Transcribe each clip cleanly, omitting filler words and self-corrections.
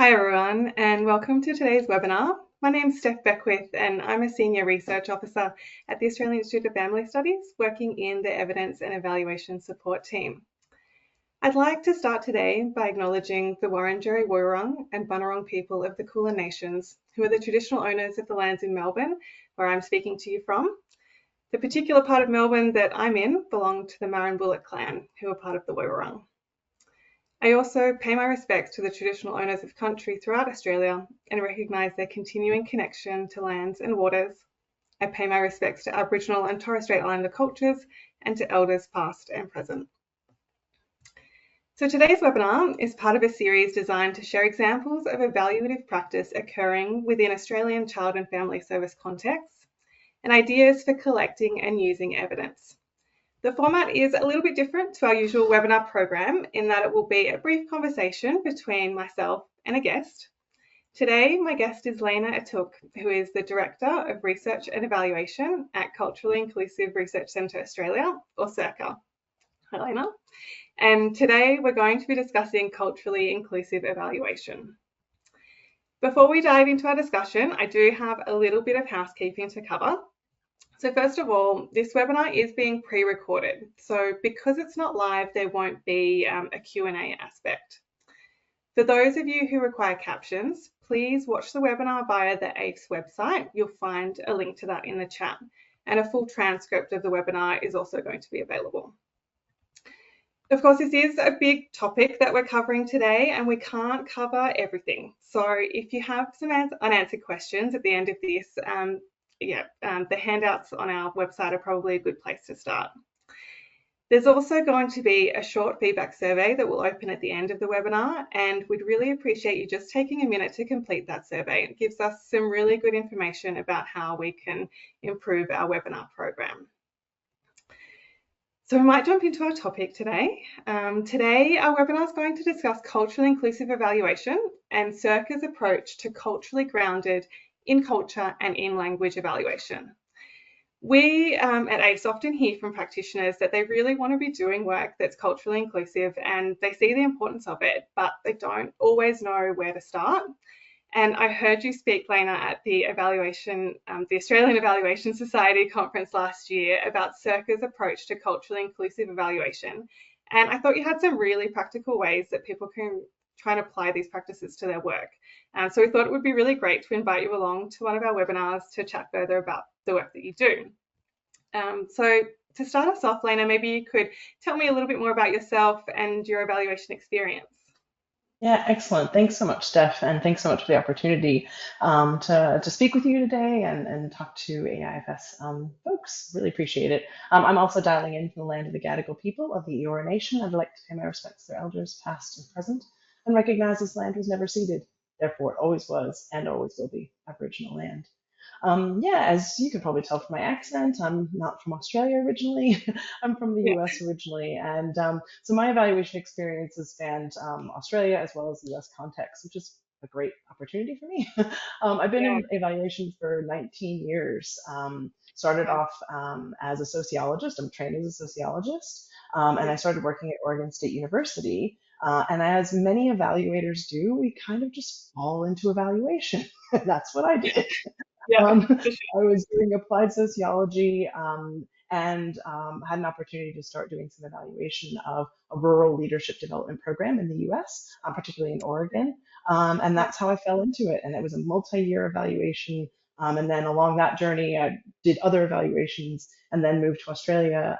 Hi everyone, and welcome to today's webinar. My name is Steph Beckwith and I'm a Senior Research Officer at the Australian Institute of Family Studies, working in the Evidence and Evaluation Support team. I'd like to start today by acknowledging the Wurundjeri Woi-wurrung and Bunurong people of the Kulin Nations, who are the traditional owners of the lands in Melbourne, where I'm speaking to you from. The particular part of Melbourne that I'm in belonged to the Marranbullock clan, who are part of the Woi-wurrung. I also pay my respects to the traditional owners of country throughout Australia and recognise their continuing connection to lands and waters. I pay my respects to Aboriginal and Torres Strait Islander cultures and to elders past and present. So today's webinar is part of a series designed to share examples of evaluative practice occurring within Australian child and family service contexts and ideas for collecting and using evidence. The format is a little bit different to our usual webinar program in that it will be a brief conversation between myself and a guest. Today, my guest is Lena Atuk, who is the Director of Research and Evaluation at Culturally Inclusive Research Centre Australia, or CIRCA. Hi, Lena. And today we're going to be discussing culturally inclusive evaluation. Before we dive into our discussion, I do have a little bit of housekeeping to cover. So first of all, this webinar is being pre-recorded. So because it's not live, there won't be a Q&A aspect. For those of you who require captions, please watch the webinar via the aifs website. You'll find a link to that in the chat. And a full transcript of the webinar is also going to be available. Of course, this is a big topic that we're covering today and we can't cover everything. So if you have some unanswered questions at the end of this, the handouts on our website are probably a good place to start. There's also going to be a short feedback survey that will open at the end of the webinar, and we'd really appreciate you just taking a minute to complete that survey. It gives us some really good information about how we can improve our webinar program. So we might jump into our topic today. Today, our webinar is going to discuss culturally inclusive evaluation and CIRCA's approach to culturally grounded in culture and in language evaluation. We at aifs often hear from practitioners that they really want to be doing work that's culturally inclusive and they see the importance of it, but they don't always know where to start. And I heard you speak, Lena, at the Australian Evaluation Society conference last year about CIRCA's approach to culturally inclusive evaluation. And I thought you had some really practical ways that people can try and apply these practices to their work. So we thought it would be really great to invite you along to one of our webinars to chat further about the work that you do. So to start us off, Lena, maybe you could tell me a little bit more about yourself and your evaluation experience. Yeah, excellent. Thanks so much, Steph, and thanks so much for the opportunity to speak with you today and talk to AIFS folks. Really appreciate it. I'm also dialing in from the land of the Gadigal people of the Eora Nation. I'd like to pay my respects to their elders, past and present, and recognize this land was never ceded. Therefore, it always was and always will be Aboriginal land. Yeah, as you can probably tell from my accent, I'm not from Australia originally. I'm from the US originally. And so my evaluation experience has spanned Australia as well as the US context, which is a great opportunity for me. I've been in evaluation for 19 years. Started off as a sociologist. I'm trained as a sociologist. And I started working at Oregon State University. And as many evaluators do, we kind of just fall into evaluation. That's what I did. I was doing applied sociology and had an opportunity to start doing some evaluation of a rural leadership development program in the US, particularly in Oregon. And that's how I fell into it. And it was a multi-year evaluation. And then along that journey, I did other evaluations and then moved to Australia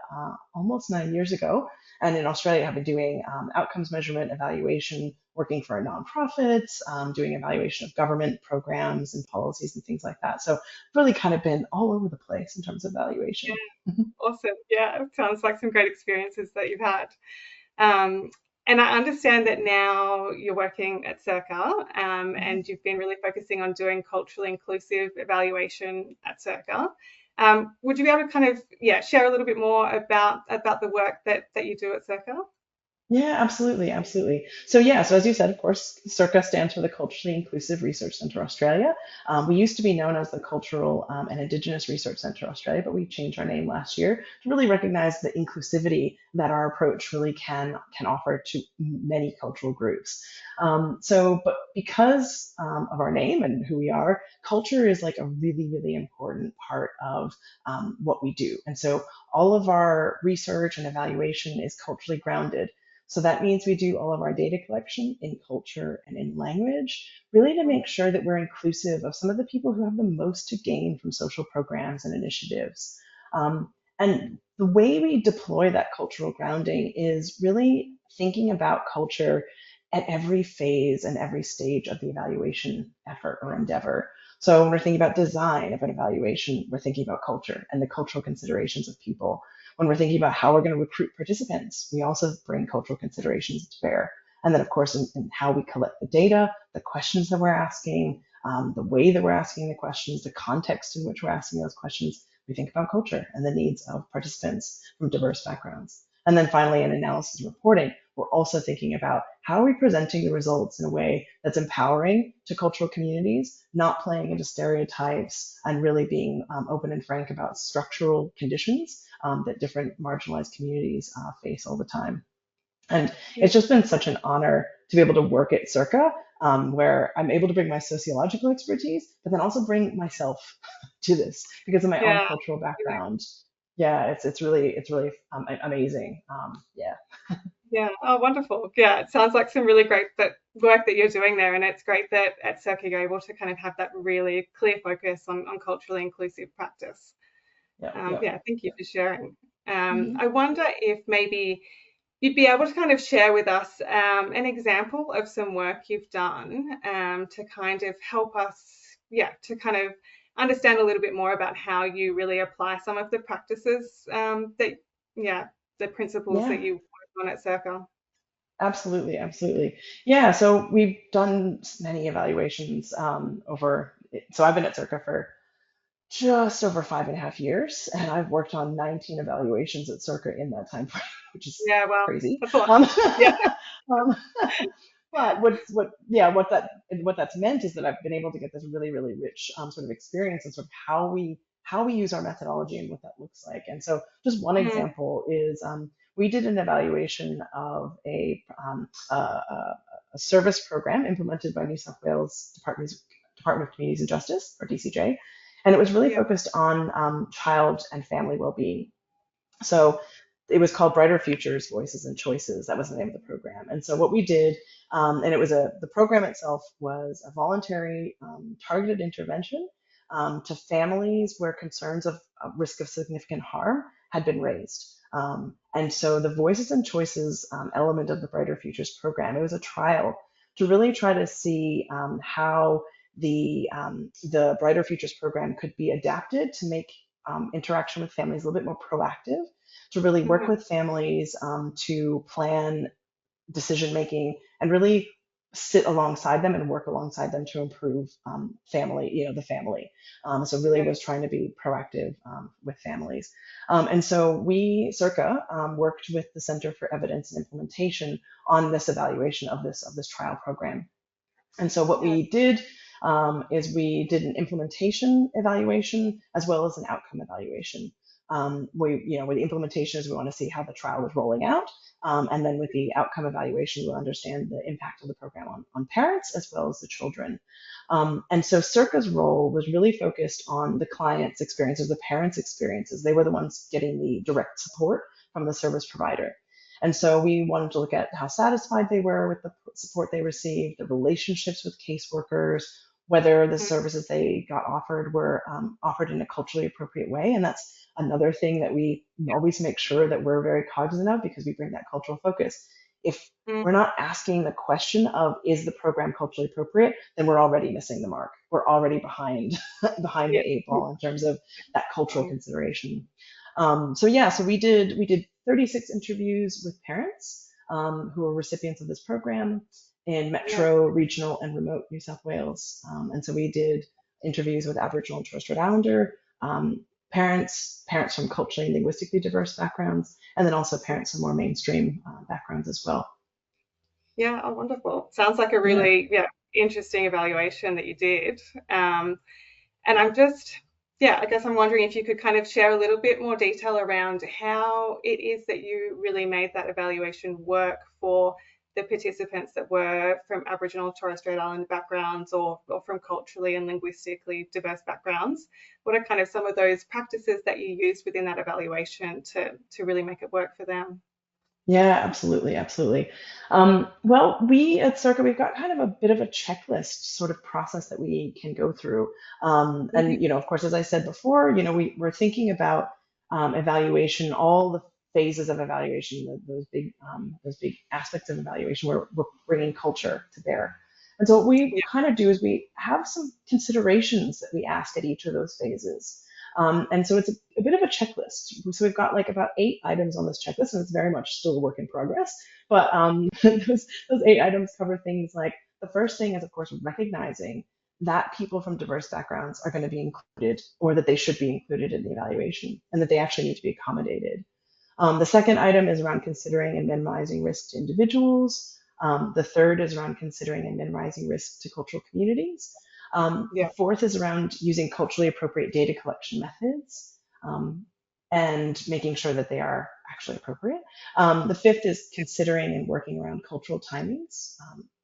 almost 9 years ago. And in Australia, I've been doing outcomes measurement evaluation, working for a nonprofit, doing evaluation of government programs and policies and things like that. So really kind of been all over the place in terms of evaluation. Yeah. Awesome. Yeah, it sounds like some great experiences that you've had. And I understand that now you're working at CIRCA and you've been really focusing on doing culturally inclusive evaluation at CIRCA. Would you be able to kind of share a little bit more about the work that you do at CIRCA? Yeah, absolutely, absolutely. So yeah, so as you said, of course, CIRCA stands for the Culturally Inclusive Research Centre Australia. We used to be known as the Cultural and Indigenous Research Centre Australia, but we changed our name last year to really recognize the inclusivity that our approach really can offer to many cultural groups. But because of our name and who we are, culture is like a really, really important part of what we do. And so all of our research and evaluation is culturally grounded. So that means we do all of our data collection in culture and in language, really to make sure that we're inclusive of some of the people who have the most to gain from social programs and initiatives. And the way we deploy that cultural grounding is really thinking about culture at every phase and every stage of the evaluation effort or endeavor. So when we're thinking about design of an evaluation, we're thinking about culture and the cultural considerations of people. When we're thinking about how we're going to recruit participants, we also bring cultural considerations to bear. And then, of course, in how we collect the data, the questions that we're asking, the way that we're asking the questions, the context in which we're asking those questions, we think about culture and the needs of participants from diverse backgrounds. And then finally, in analysis and reporting, we're also thinking about how are we presenting the results in a way that's empowering to cultural communities, not playing into stereotypes, and really being open and frank about structural conditions that different marginalized communities face all the time. And Yeah. it's just been such an honor to be able to work at CIRCA, where I'm able to bring my sociological expertise, but then also bring myself to this because of my own Yeah. cultural background. Yeah, it's really amazing. Yeah. Yeah. Oh, wonderful. Yeah, it sounds like some really great work that you're doing there, and it's great that at Circa you're able to kind of have that really clear focus on culturally inclusive practice. Yeah. Yeah. Yeah, thank you for sharing. Mhm. I wonder if maybe you'd be able to kind of share with us an example of some work you've done to kind of help us, yeah, to kind of understand a little bit more about how you really apply some of the practices yeah, the principles that Yeah. you work on at Circle. Absolutely, absolutely. Yeah, so we've done many evaluations over. So I've been at Circa for just over 5.5 years, and I've worked on 19 evaluations at Circa in that time frame, which is Yeah, well, crazy. that's a lot. Um, Yeah. um, but what that's meant is that I've been able to get this really, really rich sort of experience and sort of how we use our methodology and what that looks like. And so, just one Mm, example is we did an evaluation of a service program implemented by New South Wales Department of Communities and Justice, or DCJ, and it was really yeah. focused on child and family well-being. So it was called Brighter Futures, Voices and Choices. That was the name of the program. And so what we did, and the program itself was a voluntary targeted intervention to families where concerns of risk of significant harm had been raised. And so the Voices and Choices element of the Brighter Futures program, it was a trial to really try to see how the Brighter Futures program could be adapted to make interaction with families a little bit more proactive, to really work Mhm. with families to plan decision making and really sit alongside them and work alongside them to improve the family. So really Yeah. was trying to be proactive with families. And so we, CIRCA, worked with the Center for Evidence and Implementation on this evaluation of this trial program. And so what Yeah. we did is we did an implementation evaluation as well as an outcome evaluation. With the implementation is we want to see how the trial was rolling out. And then with the outcome evaluation, we'll understand the impact of the program on parents as well as the children. And so CIRCA's role was really focused on the client's experiences, the parents' experiences. They were the ones getting the direct support from the service provider. And so we wanted to look at how satisfied they were with the support they received, the relationships with caseworkers, whether the Mhm. services they got offered were offered in a culturally appropriate way. And that's another thing that we always make sure that we're very cognizant of because we bring that cultural focus. If Mm, we're not asking the question of is the program culturally appropriate, then we're already missing the mark. We're already behind behind the yeah. eight ball in terms of that cultural Mm, consideration. So we did 36 interviews with parents who were recipients of this program in yeah. metro, regional, and remote New South Wales. And so we did interviews with Aboriginal and Torres Strait Islander parents from culturally and linguistically diverse backgrounds, and then also parents from more mainstream backgrounds as well. Yeah, oh, wonderful. Sounds like a Yeah. really, yeah, interesting evaluation that you did. Um, and I'm just, yeah, I guess I'm wondering if you could kind of share a little bit more detail around how it is that you really made that evaluation work for the participants that were from Aboriginal and Torres Strait Islander backgrounds, or from culturally and linguistically diverse backgrounds. What are kind of some of those practices that you used within that evaluation to really make it work for them? Yeah, absolutely, absolutely. Well, we at CIRCA, we've got kind of a bit of a checklist sort of process that we can go through. And, Mhm. of course, as I said before, we're thinking about evaluation, all the phases of evaluation, those big aspects of evaluation where we're bringing culture to bear. And so what we Yeah, kind of do is we have some considerations that we ask at each of those phases. And so it's a bit of a checklist. So we've got like about 8 items on this checklist, and it's very much still a work in progress. But those 8 items cover things like the first thing is, of course, recognizing that people from diverse backgrounds are going to be included, or that they should be included in the evaluation, and that they actually need to be accommodated. The second item is around considering and minimizing risk to individuals. The third is around considering and minimizing risk to cultural communities. The yeah, fourth is around using culturally appropriate data collection methods, and making sure that they are actually appropriate. The fifth is considering and working around cultural timings,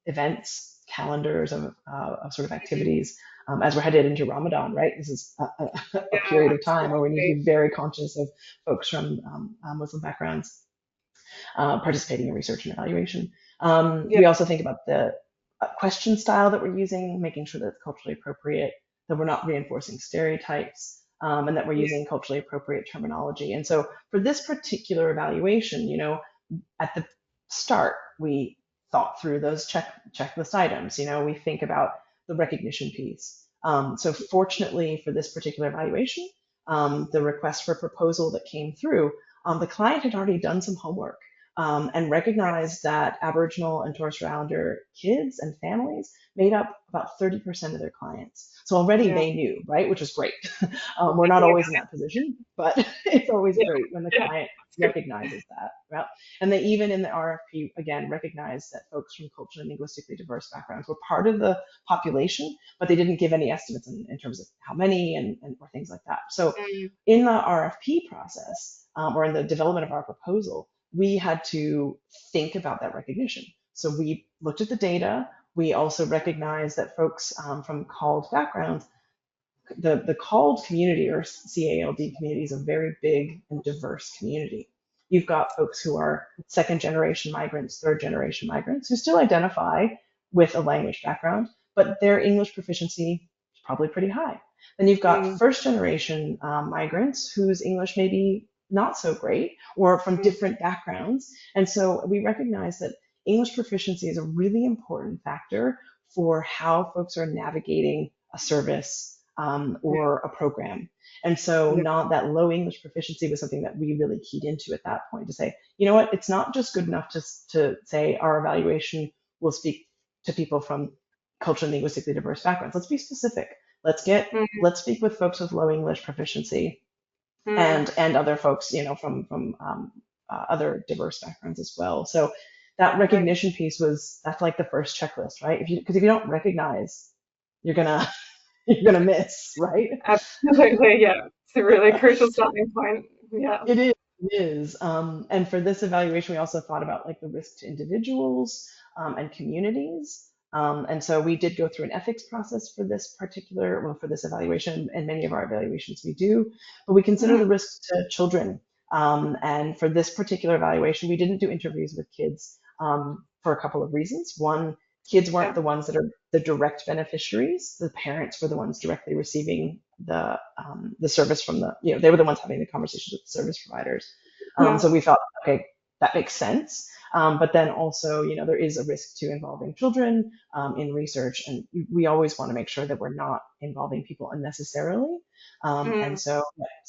events, calendars of sort of activities, as we're headed into Ramadan, right? This is a yeah, period of time where we need to absolutely. be very conscious of folks from Muslim backgrounds participating in research and evaluation. Yeah, We also think about the question style that we're using, making sure that it's culturally appropriate, that we're not reinforcing stereotypes, and that we're yeah, using culturally appropriate terminology. And so for this particular evaluation, at the start, we thought through those checklist items. We think about the recognition piece. So fortunately for this particular evaluation, the request for proposal that came through, the client had already done some homework, and recognized that Aboriginal and Torres Strait Islander kids and families made up about 30% of their clients. So already yeah, they knew, right? Which is great. We're not yeah, always in that position, but it's always yeah, great when the yeah. client That's good. recognizes that. Right? And they even in the RFP, again, recognized that folks from culturally and linguistically diverse backgrounds were part of the population, but they didn't give any estimates in terms of how many and or things like that. So Mm, in the RFP process, or in the development of our proposal, we had to think about that recognition. So we looked at the data. We also recognized that folks from CALD backgrounds, the CALD community or CALD community is a very big and diverse community. You've got folks who are second generation migrants, third generation migrants who still identify with a language background, but their English proficiency is probably pretty high. Then you've got mm, first generation migrants whose English may be not so great or from mm, different backgrounds. And so we recognize that English proficiency is a really important factor for how folks are navigating a service, yeah, or a program. And so, yeah, not that low English proficiency was something that we really keyed into at that point to say, you know what, it's not just good enough to say our evaluation will speak to people from culturally and linguistically diverse backgrounds. Let's be specific. mm, Let's speak with folks with low English proficiency, mm, and other folks, from other diverse backgrounds as well. So that right. recognition piece that's like the first checklist, right? Because if you don't recognize, you're gonna you're gonna miss, right? Absolutely, yeah. It's a really crucial starting point. Yeah, It is. It is. And for this evaluation, we also thought about like the risk to individuals, and communities. And so we did go through an ethics process for this well, for this evaluation, and many of our evaluations we do, but we consider mhm, the risks to children. And for this particular evaluation, we didn't do interviews with kids, for a couple of reasons. One, kids weren't yeah, the ones that are the direct beneficiaries. The parents were the ones directly receiving the service from they were the ones having the conversations with the service providers. yeah, So we thought, okay, that makes sense. But then also, there is a risk to involving children in research, and we always want to make sure that we're not involving people unnecessarily. And mm, so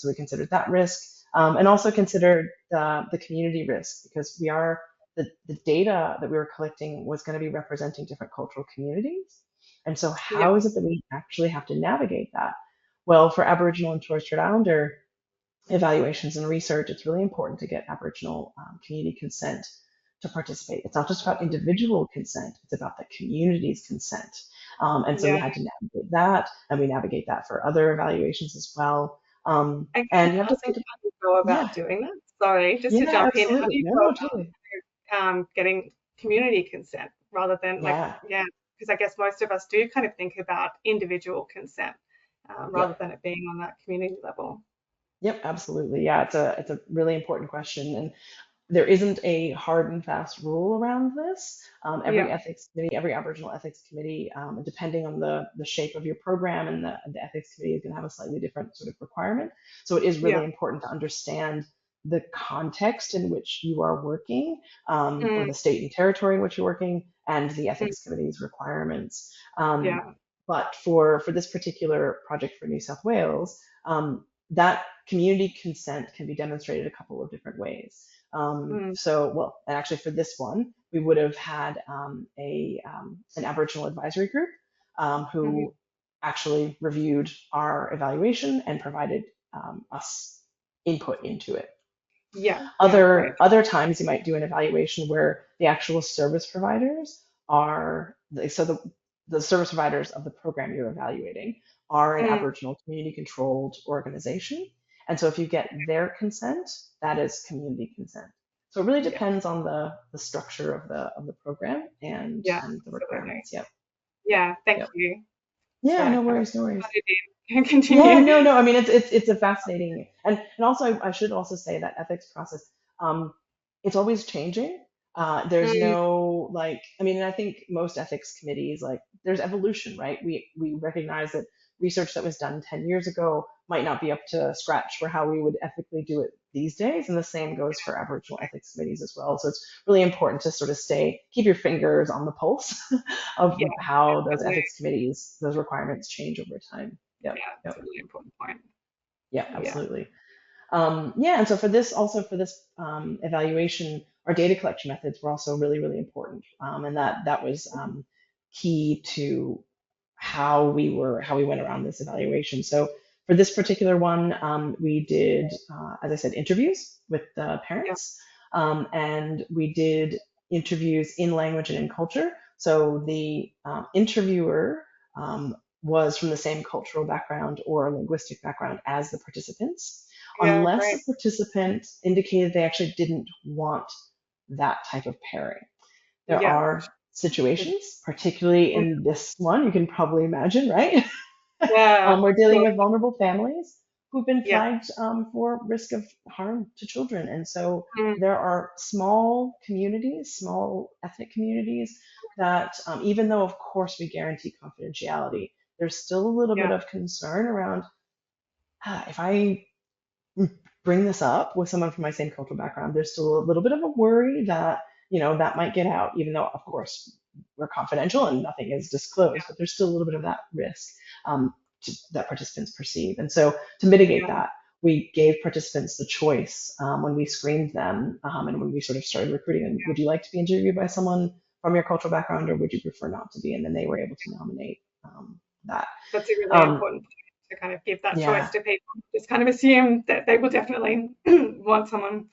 we considered that risk, and also considered the community risk, because the data that we were collecting was going to be representing different cultural communities. And so yeah, how is it that we actually have to navigate that? Well, for Aboriginal and Torres Strait Islander evaluations and research, it's really important to get Aboriginal community consent to participate. It's not just about individual consent, it's about the community's consent. And so we Yeah. had to navigate that, and we navigate that for other evaluations as well. And can And you I have to ask you think about, how you go yeah, about doing that? Sorry, just to yeah, jump in, how do absolutely. you No, go no, about totally. getting community consent rather than like, Yeah, yeah, because I guess most of us do kind of think about individual consent rather yep, than it being on that community level. yep, absolutely. Yeah, it's a really important question. And there isn't a hard and fast rule around this. Every Yeah, ethics committee, every Aboriginal ethics committee, depending on the shape of your program, and the ethics committee is going to have a slightly different sort of requirement. So it is yeah, really important to understand the context in which you are working, or mm, the state and territory in which you're working, and the mm, ethics committee's requirements. Um, yeah, but for this particular project for New South Wales, that community consent can be demonstrated a couple of different ways. mm, Well, and actually for this one, we would have had an Aboriginal advisory group mhm. who actually reviewed our evaluation and provided us input into it. Yeah, yeah, great. Other times you might do an evaluation where the actual service providers are, so the service providers of the program you're evaluating are an Mm, Aboriginal community controlled organization. And so if you get their consent, that is community consent. So it really yeah, depends on the structure of the program yeah, and the absolutely. requirements. Yep. Yeah, thank Yep. you Yeah, for no kind of worries, no worries. putting it in. Yeah, Continue. no, no. I mean, it's a fascinating, and also I should also say that ethics process, um, it's always changing. There's Mm, no like, I mean, and I think most ethics committees, like, there's evolution, right? We recognize that research that was done 10 years ago might not be up to scratch for how we would ethically do it these days, and the same goes for Aboriginal ethics committees as well. So it's really important to sort of keep your fingers on the pulse of yeah, how those definitely. ethics committees, those requirements change over time. Yep. Yeah, it's Yep. a really important point. Yeah, Yeah, absolutely. Yeah, and so for this, also for this evaluation, our data collection methods were also really, really important, and that was key to how we went around this evaluation. So for this particular one, we did, as I said, interviews with the yeah, parents, and we did interviews in language and in culture. So the interviewer was from the same cultural background or linguistic background as the participants, yeah, unless great. the participant indicated they actually didn't want that type of pairing. There Yeah, are good. situations, particularly Mm, in this one, you can probably imagine, right? yeah, We're dealing with absolutely. vulnerable families who've been Yeah, flagged for risk of harm to children. And so mm, there are small communities, small ethnic communities that, even though, of course, we guarantee confidentiality, there's still a little bit yeah, of concern around, if I bring this up with someone from my same cultural background, there's still a little bit of a worry that, that might get out, even though, of course, we're confidential and nothing is disclosed, but there's still a little bit of that risk, that participants perceive. And so to mitigate yeah, that, we gave participants the choice, when we screened them, and when we sort of started recruiting them. Would you like to be interviewed by someone from your cultural background, or would you prefer not to be? And then they were able to nominate that. that's a really Um, important point to kind of give that choice yeah. to people. Just kind of assume that they will definitely want someone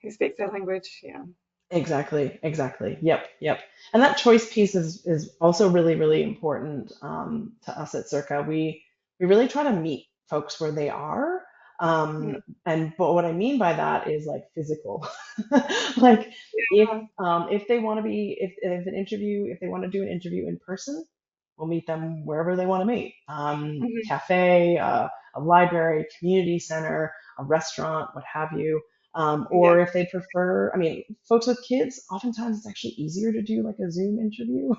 who speaks their language. Yeah, Exactly, exactly. Yep, yep. And that choice piece is also really, really important, to us at Circa. We really try to meet folks where they are. mm, And but what I mean by that is like physical. Like yeah, if they want to be if they want to do an interview in person, we'll meet them wherever they want to meet. mhm, Cafe, a library, community center, a restaurant, what have you. yeah, Or if they prefer, I mean, folks with kids, oftentimes it's actually easier to do like a Zoom interview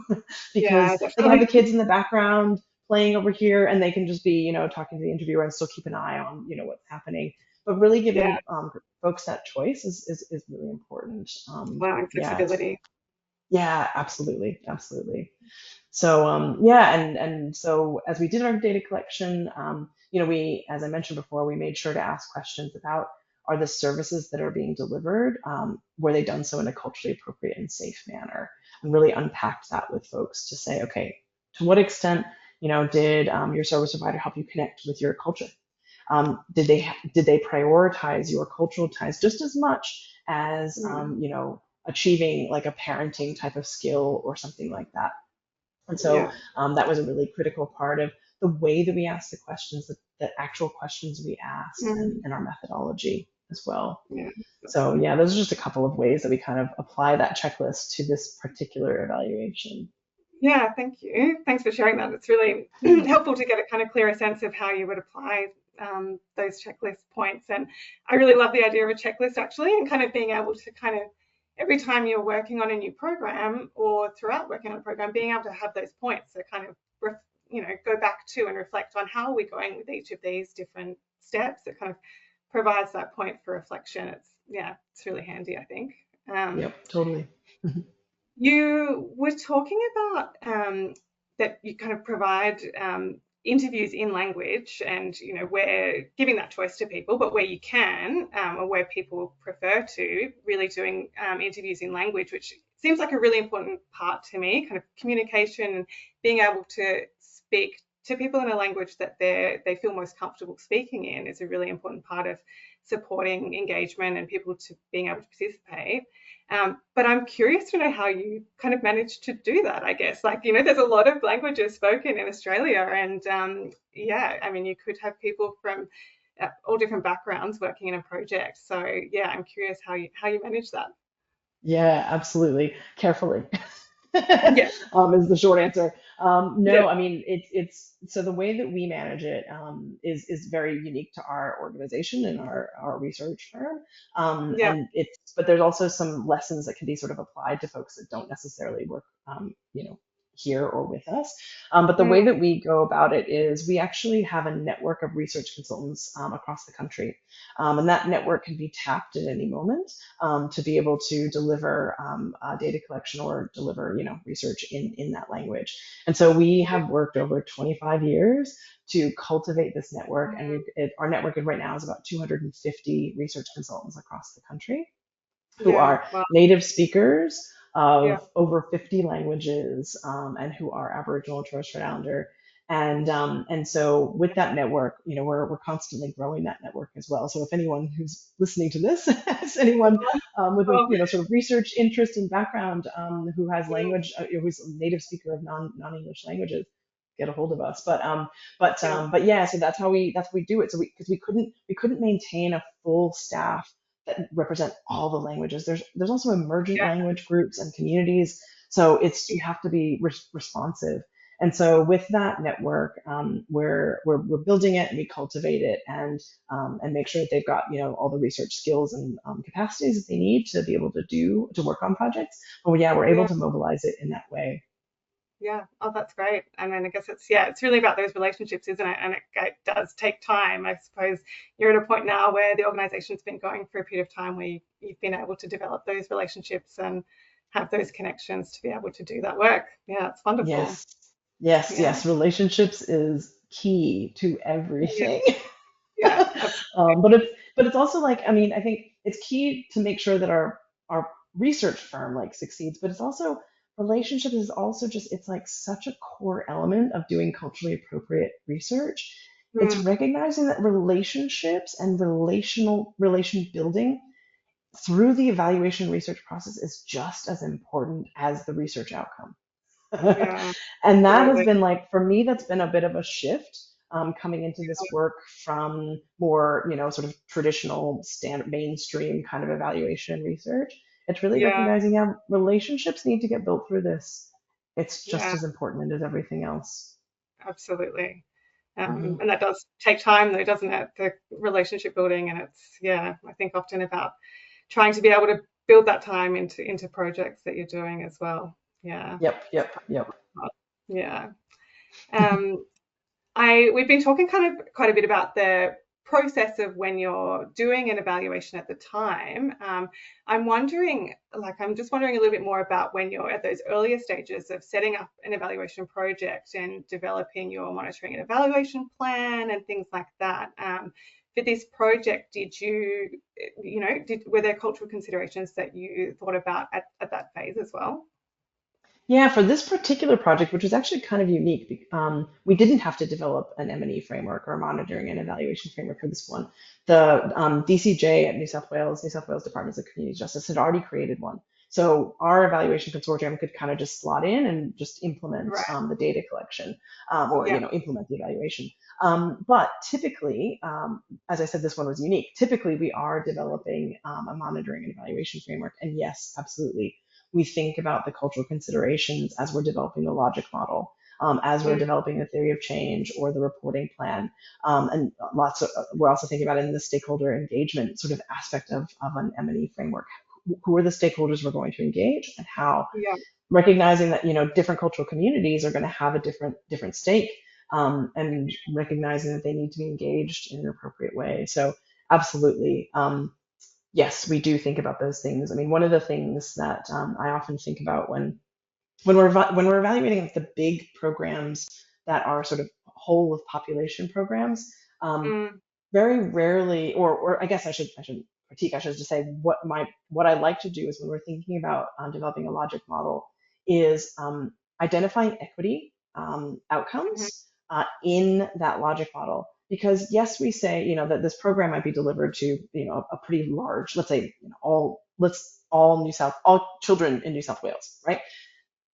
yeah, because they can have the definitely. kids in the background playing over here, and they can just be, talking to the interviewer and still keep an eye on, what's happening. But really Yeah, giving folks that choice is really important. allowing Yeah, flexibility. yeah, absolutely, absolutely. So yeah, and so as we did our data collection, we, as I mentioned before, we made sure to ask questions about, are the services that are being delivered, were they done so in a culturally appropriate and safe manner, and really unpacked that with folks to say, okay, to what extent, did your service provider help you connect with your culture? Did they prioritize your cultural ties just as much as Mm. achieving like a parenting type of skill or something like that? And so Yeah. that was a really critical part of the way that we asked the questions, the actual questions we asked, Mm. and our methodology as well. Yeah. That's So good. yeah, those are just a couple of ways that we kind of apply that checklist to this particular evaluation. Yeah, thank you. Thanks for sharing that. It's really helpful to get a kind of clearer sense of how you would apply those checklist points. And I really love the idea of a checklist actually, and kind of being able to kind of every time you're working on a new program or throughout working on a program, being able to have those points to kind of go back to and reflect on how are we going with each of these different steps. It kind of provides that point for reflection. It's really handy, I think. Um, Yep, totally. you were talking about that you kind of provide interviews in language, and where giving that choice to people, but where you can, or where people prefer to, really doing interviews in language, which seems like a really important part to me. Kind of communication and being able to speak to people in a language that they feel most comfortable speaking in is a really important part of supporting engagement and people to being able to participate. But I'm curious to know how you kind of managed to do that, I guess. Like, there's a lot of languages spoken in Australia, and yeah, I mean, you could have people from all different backgrounds working in a project. So yeah, I'm curious how you manage that. Yeah, absolutely. Carefully. Yeah, Is the short answer. yeah, No, I mean it's so the way that we manage it is very unique to our organization and our research firm. yeah, And it's but there's also some lessons that can be sort of applied to folks that don't necessarily work, here or with us. But the way mm, that we go about it is we actually have a network of research consultants across the country, and that network can be tapped at any moment to be able to deliver data collection or deliver, research in that language. And so we have worked over 25 years to cultivate this network, and our network right now is about 250 research consultants across the country who yeah, are well, native speakers yeah, of over 50 languages, and who are Aboriginal and Torres Strait Islander. And so with that network, we're constantly growing that network as well. So if anyone who's listening to this has anyone with a well, sort of research interest and background, who has mm, language, who's a native speaker of non-English languages, get a hold of us. yeah, But yeah, so that's how we do it. So because we couldn't maintain a full staff that represent all the languages. There's also emergent yeah, language groups and communities, so you have to be responsive. And so with that network, we're building it and we cultivate it, and make sure that they've got all the research skills and capacities that they need to be able to work on projects. But yeah, we're able yeah. to mobilize it in that way. Yeah, oh, that's great. And then I guess it's really about those relationships, isn't it? And it does take time. I suppose you're at a point now where the organization's been going for a period of time where you've been able to develop those relationships and have those connections to be able to do that work. Yeah, it's wonderful. Yes, yes, Yeah, yes. Relationships is key to yeah, everything. yeah, absolutely. But it's also like, I mean, I think it's key to make sure that our research firm like succeeds, but it's also relationships is also just it's like such a core element of doing culturally appropriate research. It's Mm, recognizing that relationships and relation building through the evaluation research process is just as important as the research outcome. yeah, And that has absolutely. been like, for me, that's been a bit of a shift, coming into this work from more, sort of traditional standard mainstream kind of evaluation and research. It's really Yeah, recognizing how relationships need to get built through this. It's just yeah, as important as everything else. absolutely. Hmm. And that does take time though, doesn't it? The relationship building, and I think often about trying to be able to build that time into projects that you're doing as well. Yeah, Yep, yep, yep. yeah. Um, we've been talking kind of quite a bit about the process of when you're doing an evaluation at the time. I'm just wondering a little bit more about when you're at those earlier stages of setting up an evaluation project and developing your monitoring and evaluation plan and things like that. For this project, were there cultural considerations that you thought about at that phase as well? Yeah, for this particular project, which was actually kind of unique, we didn't have to develop an M&E framework or a monitoring and evaluation framework for this one. The DCJ at New South Wales Departments of Community Justice had already created one. So our evaluation consortium could kind of just slot in and just implement Right. the data collection, or Yeah. implement the evaluation. But typically, as I said, this one was unique. Typically, we are developing a monitoring and evaluation framework, and yes, absolutely, we think about the cultural considerations as we're developing the logic model, as we're Mm, developing the theory of change or the reporting plan. And we're also thinking about it in the stakeholder engagement sort of aspect of an M&E framework. Who are the stakeholders we're going to engage, and how, yeah. recognizing that different cultural communities are going to have a different stake, and recognizing that they need to be engaged in an appropriate way. So absolutely, yes, we do think about those things. I mean, one of the things that I often think about when we're evaluating the big programs that are sort of whole of population programs, um, Mm, very rarely, or I guess I should critique. I should just say what I like to do is when we're thinking about developing a logic model is identifying equity mhm. outcomes in that logic model. Because yes, we say that this program might be delivered to a pretty large, let's say all children in New South Wales, right?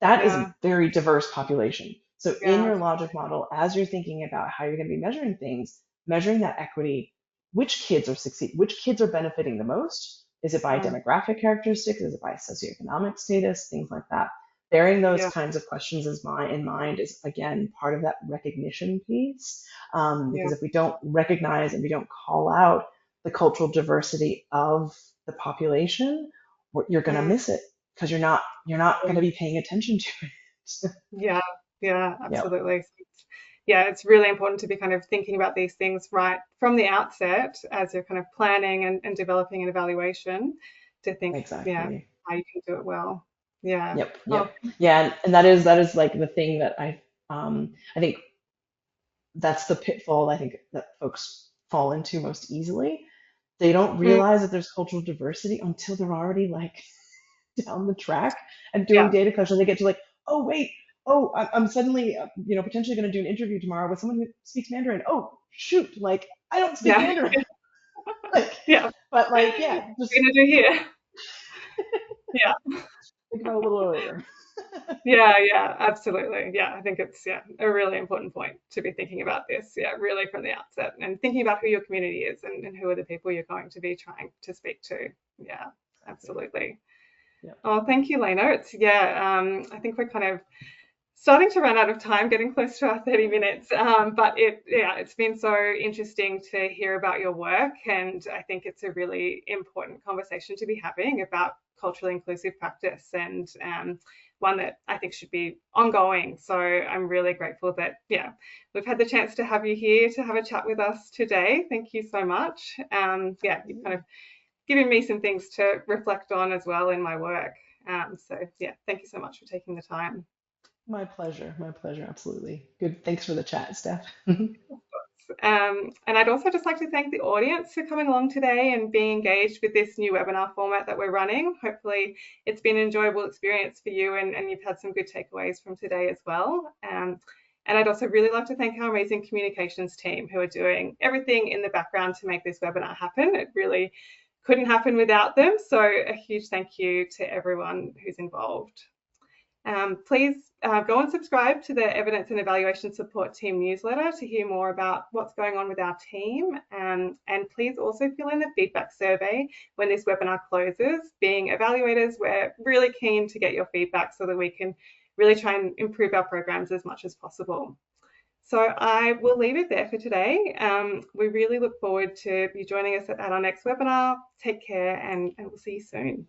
That is a Yeah. very diverse population. So in Yeah. your logic model, as you're thinking about how you're going to be measuring things, measuring that equity, which kids are benefiting the most? Is it by Mm, demographic characteristics? Is it by socioeconomic status? Things like that. Bearing those yeah. kinds of questions in mind is again part of that recognition piece. Yeah. Because if we don't recognize and we don't call out the cultural diversity of the population, you're going to Mm, miss it because you're not going to be paying attention to it. yeah. Yeah. Yep, Absolutely. Yeah, it's really important to be kind of thinking about these things right from the outset as you're kind of planning and developing an evaluation to think, yeah, exactly. how you can do it well. Yeah. Yep, Oh, yep. Yeah, and that is like the thing that I think that's the pitfall I think that folks fall into most easily. They don't mm, realize that there's cultural diversity until they're already like down the track and doing yeah. data collection. They get to like, oh wait, oh I'm suddenly potentially going to do an interview tomorrow with someone who speaks Mandarin. Oh shoot, like I don't speak Yeah. Mandarin. Like, Yeah. but like yeah, What just are we gonna do here? Yeah. think about it a little earlier. Yeah, yeah, absolutely. Yeah, I think it's a really important point to be thinking about this. Yeah, really from the outset and thinking about who your community is and who are the people you're going to be trying to speak to. Yeah, Exactly. absolutely. Yep. Oh, thank you, Lena. I think we're kind of starting to run out of time, getting close to our 30 minutes. But it's been so interesting to hear about your work, and I think it's a really important conversation to be having about culturally inclusive practice, and one that I think should be ongoing. So I'm really grateful that we've had the chance to have you here to have a chat with us today. Thank you so much. You've kind of given me some things to reflect on as well in my work. Thank you so much for taking the time. My pleasure. My pleasure. Absolutely. Good. Thanks for the chat, Steph. And I'd also just like to thank the audience for coming along today and being engaged with this new webinar format that we're running. Hopefully it's been an enjoyable experience for you and you've had some good takeaways from today as well. And I'd also really love to thank our amazing communications team who are doing everything in the background to make this webinar happen. It really couldn't happen without them. So a huge thank you to everyone who's involved. Please go and subscribe to the Evidence and Evaluation Support Team newsletter to hear more about what's going on with our team. And please also fill in the feedback survey when this webinar closes. Being evaluators, we're really keen to get your feedback so that we can really try and improve our programs as much as possible. So I will leave it there for today. We really look forward to you joining us at our next webinar. Take care and we'll see you soon.